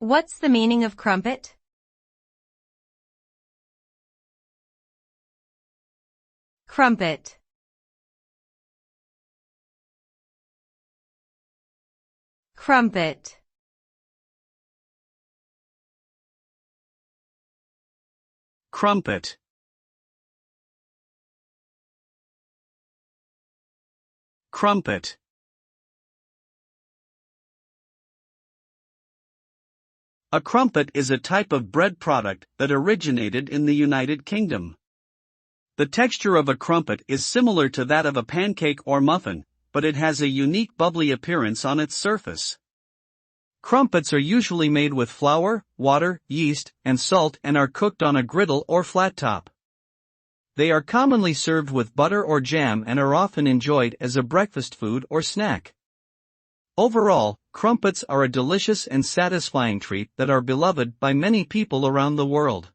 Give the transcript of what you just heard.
What's the meaning of crumpet? Crumpet. Crumpet. Crumpet. Crumpet. A crumpet is a type of bread product that originated in the United Kingdom. The texture of a crumpet is similar to that of a pancake or muffin, but it has a unique bubbly appearance on its surface. Crumpets are usually made with flour, water, yeast, and salt and are cooked on a griddle or flat top. They are commonly served with butter or jam and are often enjoyed as a breakfast food or snack. Overall, crumpets are a delicious and satisfying treat that are beloved by many people around the world.